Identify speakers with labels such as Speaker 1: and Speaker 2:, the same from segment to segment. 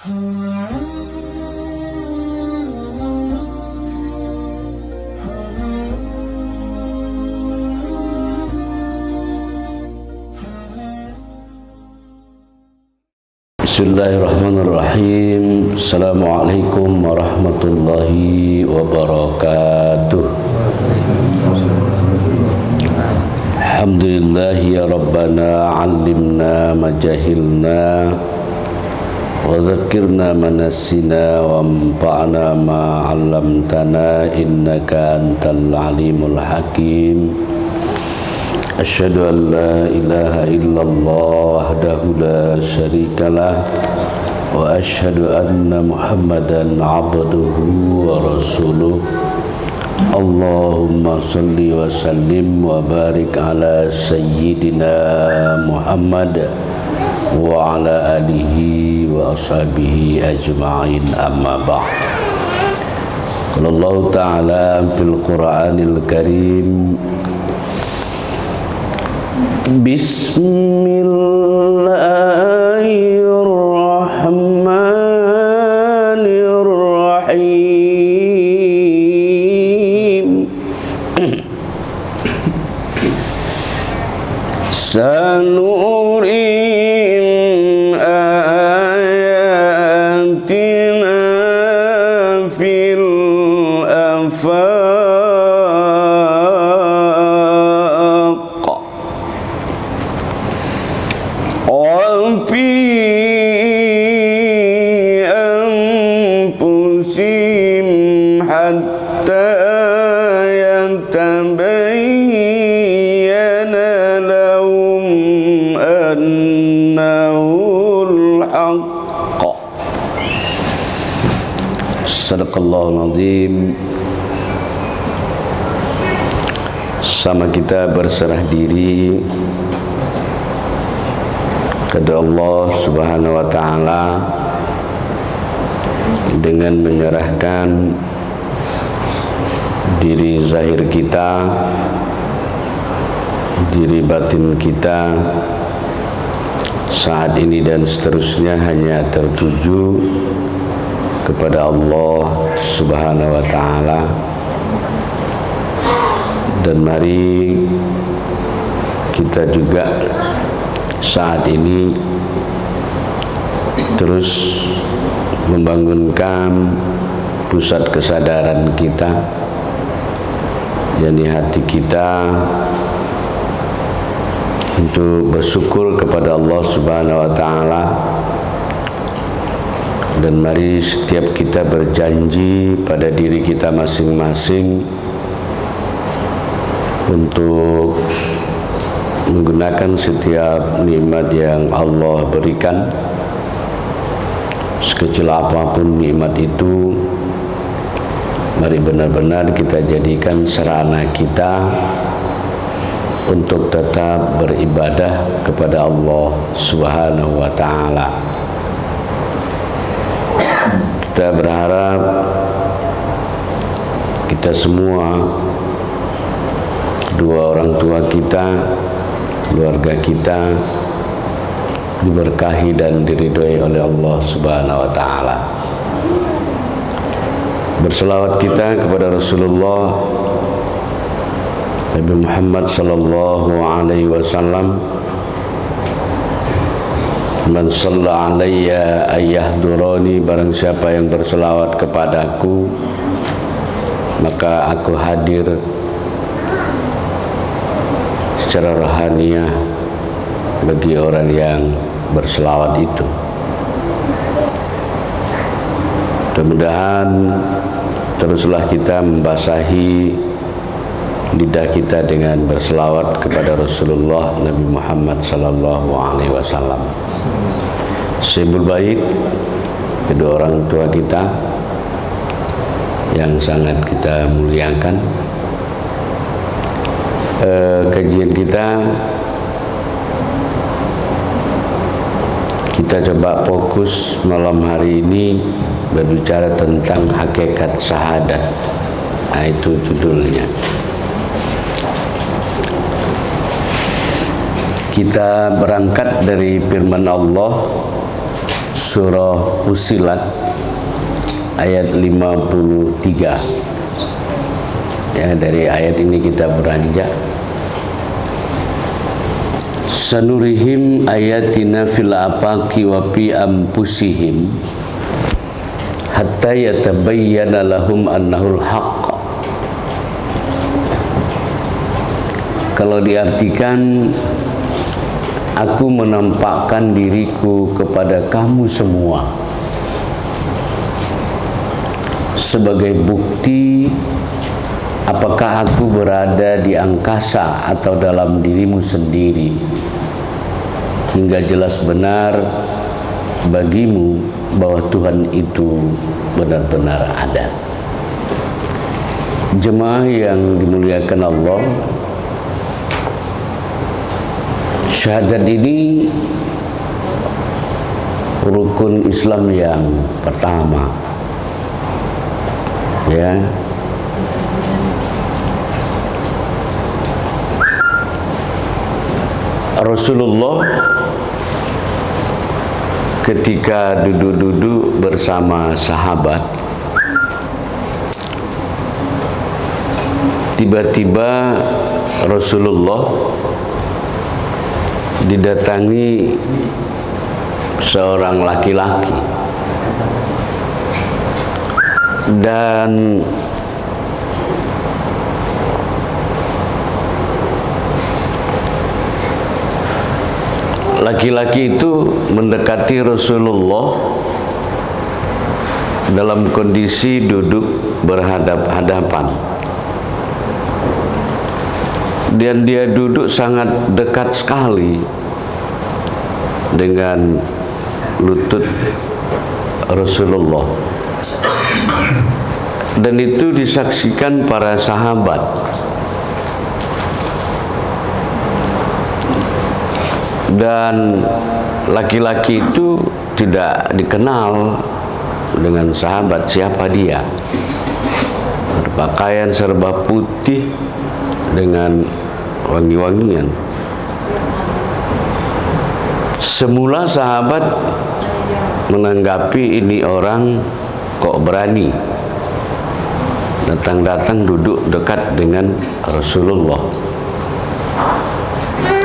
Speaker 1: Bismillahirrahmanirrahim. Assalamualaikum warahmatullahi wabarakatuh. Alhamdulillah ya Rabbana alimna majahilna wa zakirna manasina wa anfa'na ma'allamtana innaka antal alimul hakim. Asyhadu an la ilaha illallah wahdahu la syarikalah wa asyhadu anna Muhammadan abduhu wa rasuluh. Allahumma salli wa sallim wa barik ala sayyidina Muhammad wa ala alihi wa ashabihi ajma'in, amma ba'd. Qala Allah ta'ala fil Qur'anil Karim, Bismillahirrahmanirrahim. Sanurim ayatina fil afaq wa fi anfusihim hatta yatabayyana lahum annahul haqq. Sadaqallahul azim. Sama kita berserah diri kepada Allah Subhanahu wa ta'ala dengan menyerahkan diri zahir kita, diri batin kita saat ini dan seterusnya hanya tertuju kepada Allah Subhanahu wa ta'ala. Dan mari kita juga saat ini terus membangunkan pusat kesadaran kita, yakni hati kita, untuk bersyukur kepada Allah Subhanahu wa ta'ala. Dan mari setiap kita berjanji pada diri kita masing-masing untuk menggunakan setiap nikmat yang Allah berikan, sekecil apapun nikmat itu, mari benar-benar kita jadikan sarana kita untuk tetap beribadah kepada Allah Subhanahu wa ta'ala. Kita berharap kita semua, kedua orang tua kita, keluarga kita, diberkahi dan diridhoi oleh Allah Subhanahu wa ta'ala. Berselawat kita kepada Rasulullah Nabi Muhammad sallallahu alaihi wasallam. Man shalla alayya ayyahdurani, barang siapa yang berselawat kepadaku maka aku hadir secara rohaniah bagi orang yang berselawat itu. Mudah-mudahan teruslah kita membasahi lidah kita dengan berselawat kepada Rasulullah Nabi Muhammad sallallahu alaihi wasallam. Sebul baik kedua orang tua kita yang sangat kita muliakan. Kajian kita coba fokus malam hari ini berbicara tentang hakikat syahadat. Nah, itu judulnya. Kita berangkat dari firman Allah surah Fussilat ayat 53. Ya, dari ayat ini kita beranjak. Sanurihim ayatina fil afaqi wa fi anfusihim hatta yatabayyana lahum annahul haqq. Kalau diartikan, aku menampakkan diriku kepada kamu semua sebagai bukti apakah aku berada di angkasa atau dalam dirimu sendiri, hingga jelas benar bagimu bahwa Tuhan itu benar-benar ada. Jemaah yang dimuliakan Allah, syahadat ini rukun Islam yang pertama. Ya. Rasulullah ketika duduk-duduk bersama sahabat, tiba-tiba Rasulullah didatangi seorang laki-laki dan laki-laki itu mendekati Rasulullah dalam kondisi duduk berhadap-hadapan, dan dia duduk sangat dekat sekali dengan lutut Rasulullah, dan itu disaksikan para sahabat. Dan laki-laki itu tidak dikenal dengan sahabat siapa dia. Berpakaian serba putih dengan wangi-wangian. Semula sahabat menanggapi ini orang kok berani datang-datang duduk dekat dengan Rasulullah.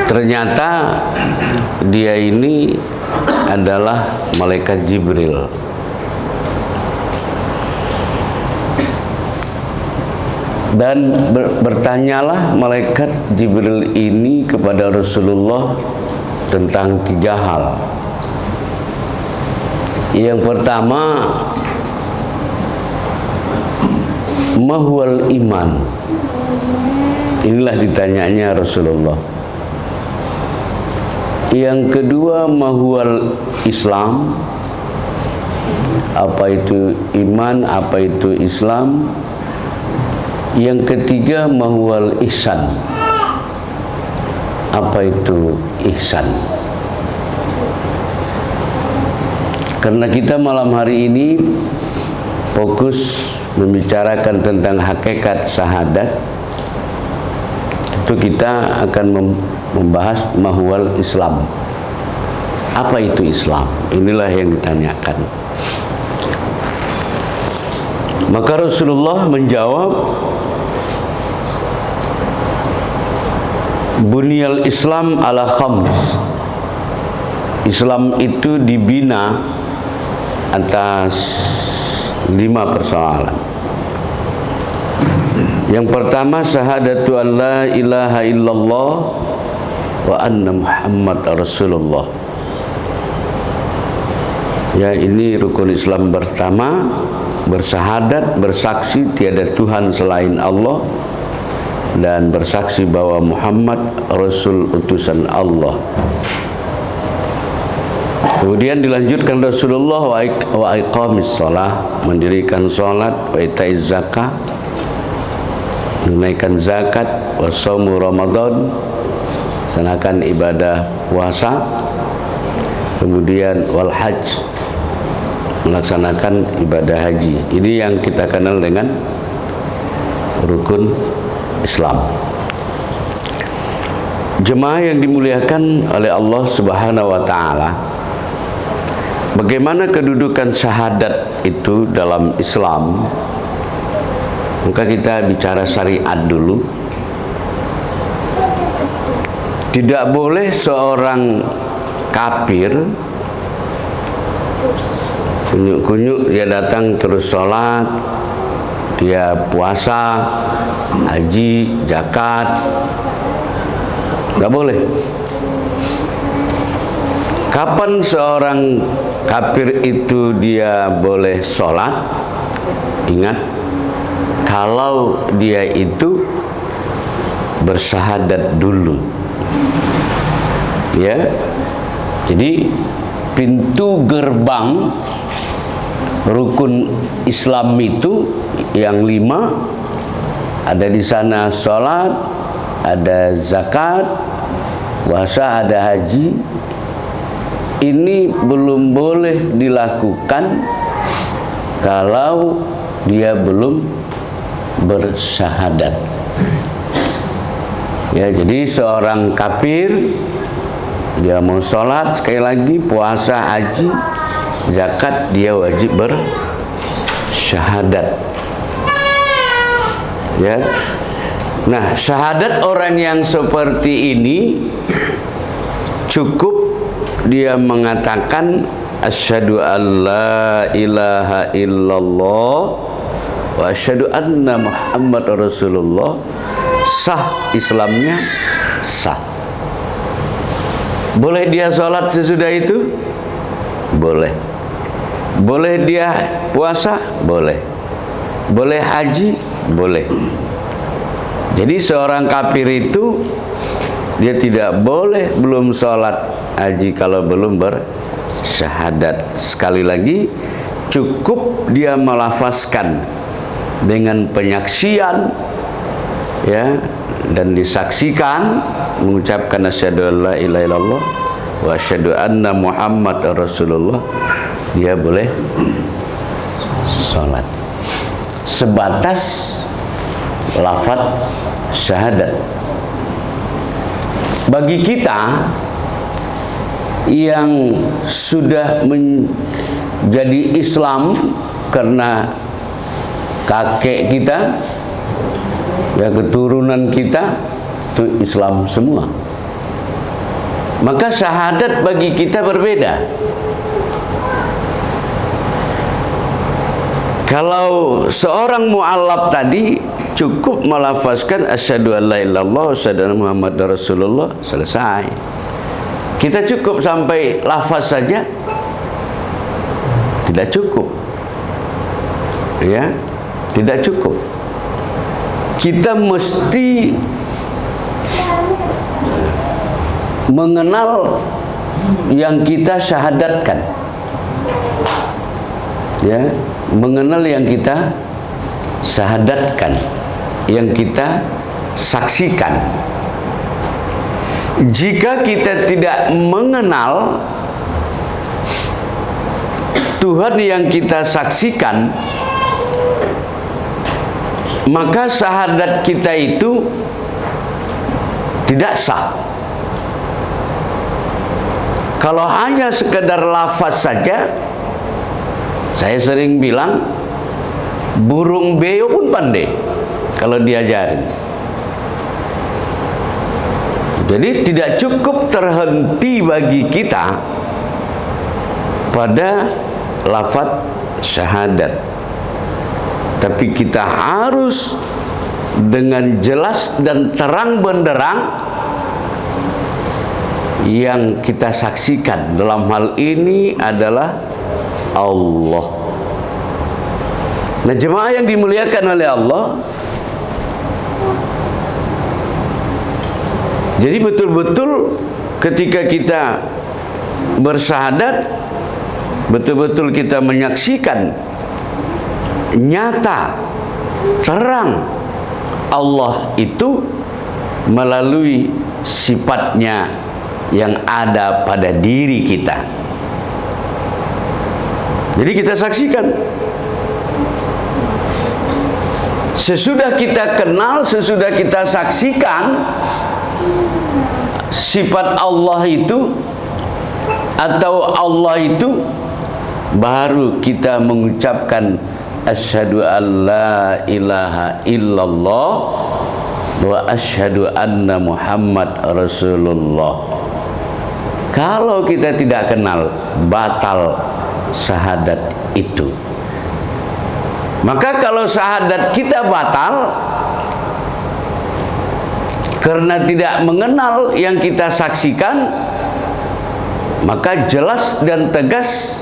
Speaker 1: Ternyata dia ini adalah malaikat Jibril. Dan bertanyalah malaikat Jibril ini kepada Rasulullah tentang 3 hal. Yang pertama, mahwal iman. Inilah ditanyanya Rasulullah. Yang kedua, mahwal Islam. Apa itu iman, apa itu Islam? Yang ketiga, mahwal ihsan. Apa itu ihsan? Karena kita malam hari ini fokus membicarakan tentang hakikat syahadat, itu kita akan membahas mahwal Islam. Apa itu Islam? Inilah yang ditanyakan. Maka Rasulullah menjawab, Bunyal Islam ala khams. Islam itu dibina atas 5 persoalan. Yang pertama, syahadatu an la ilaha illallah wa anna Muhammad Rasulullah. Ya, ini rukun Islam pertama, bersyahadat, bersaksi tiada Tuhan selain Allah, dan bersaksi bahwa Muhammad Rasul utusan Allah. Kemudian dilanjutkan Rasulullah wa iqamis shalah, mendirikan salat, wa itaiz zakat, menunaikan zakat, wa shaumu Ramadan, melaksanakan ibadah puasa, kemudian wal hajj, melaksanakan ibadah haji. Ini yang kita kenal dengan rukun Islam. Jemaah yang dimuliakan oleh Allah Subhanahu wa taala, bagaimana kedudukan syahadat itu dalam Islam? Maka kita bicara syariat dulu. Tidak boleh seorang kafir kunyuk-kunyuk dia datang terus sholat, dia puasa, haji, zakat, nggak boleh. Kapan seorang kafir itu dia boleh sholat? Ingat, kalau dia itu bersyahadat dulu, ya. Jadi pintu gerbang rukun Islam itu yang 5 ada di sana: sholat, ada zakat, puasa, ada haji. Ini belum boleh dilakukan kalau dia belum bersyahadat. Ya, jadi seorang kafir dia mau sholat, sekali lagi puasa, haji, zakat, dia wajib bersyahadat. Ya. Nah, syahadat orang yang seperti ini cukup dia mengatakan asyhadu alla ilaha illallah wa asyhadu anna Muhammad Rasulullah. Sah Islamnya, sah. Boleh dia sholat sesudah itu? Boleh. Boleh dia puasa? Boleh. Boleh haji? Boleh. Jadi seorang kafir itu dia tidak boleh belum sholat haji kalau belum bersyahadat. Sekali lagi, cukup dia melafazkan dengan penyaksian, ya, dan disaksikan mengucapkan asyhadu alla ilaha illallah wa asyhadu anna Muhammad Rasulullah, dia boleh sholat sebatas lafaz syahadat. Bagi kita yang sudah menjadi Islam karena kakek kita, ya, keturunan kita itu Islam semua, maka syahadat bagi kita berbeda. Kalau seorang mu'allaf tadi cukup melafazkan asyhadu alla ilaha illallah wa asyhadu anna Muhammadar Rasulullah, selesai. Kita cukup sampai lafaz saja? Tidak cukup. Ya, tidak cukup. Kita mesti mengenal yang kita syahadatkan, ya, mengenal yang kita syahadatkan, yang kita saksikan. Jika kita tidak mengenal Tuhan yang kita saksikan, maka syahadat kita itu tidak sah. Kalau hanya sekedar lafaz saja, saya sering bilang burung beo pun pandai kalau diajarin. Jadi tidak cukup terhenti bagi kita pada lafaz syahadat, tapi kita harus dengan jelas dan terang benderang yang kita saksikan dalam hal ini adalah Allah. Nah, jemaah yang dimuliakan oleh Allah, jadi betul-betul ketika kita bersyahadat, betul-betul kita menyaksikan nyata, terang Allah itu melalui sifatnya yang ada pada diri kita. Jadi kita saksikan. Sesudah kita kenal, sesudah kita saksikan sifat Allah itu, atau Allah itu baru kita mengucapkan asyhadu an la ilaha illallah wa asyhadu anna Muhammad Rasulullah. Kalau kita tidak kenal, batal syahadat itu. Maka kalau syahadat kita batal karena tidak mengenal yang kita saksikan, maka jelas dan tegas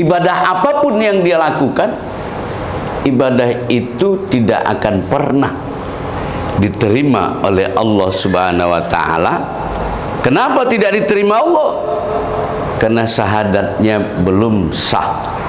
Speaker 1: ibadah apapun yang dia lakukan, ibadah itu tidak akan pernah diterima oleh Allah Subhanahu wa taala. Kenapa tidak diterima Allah? Karena syahadatnya belum sah.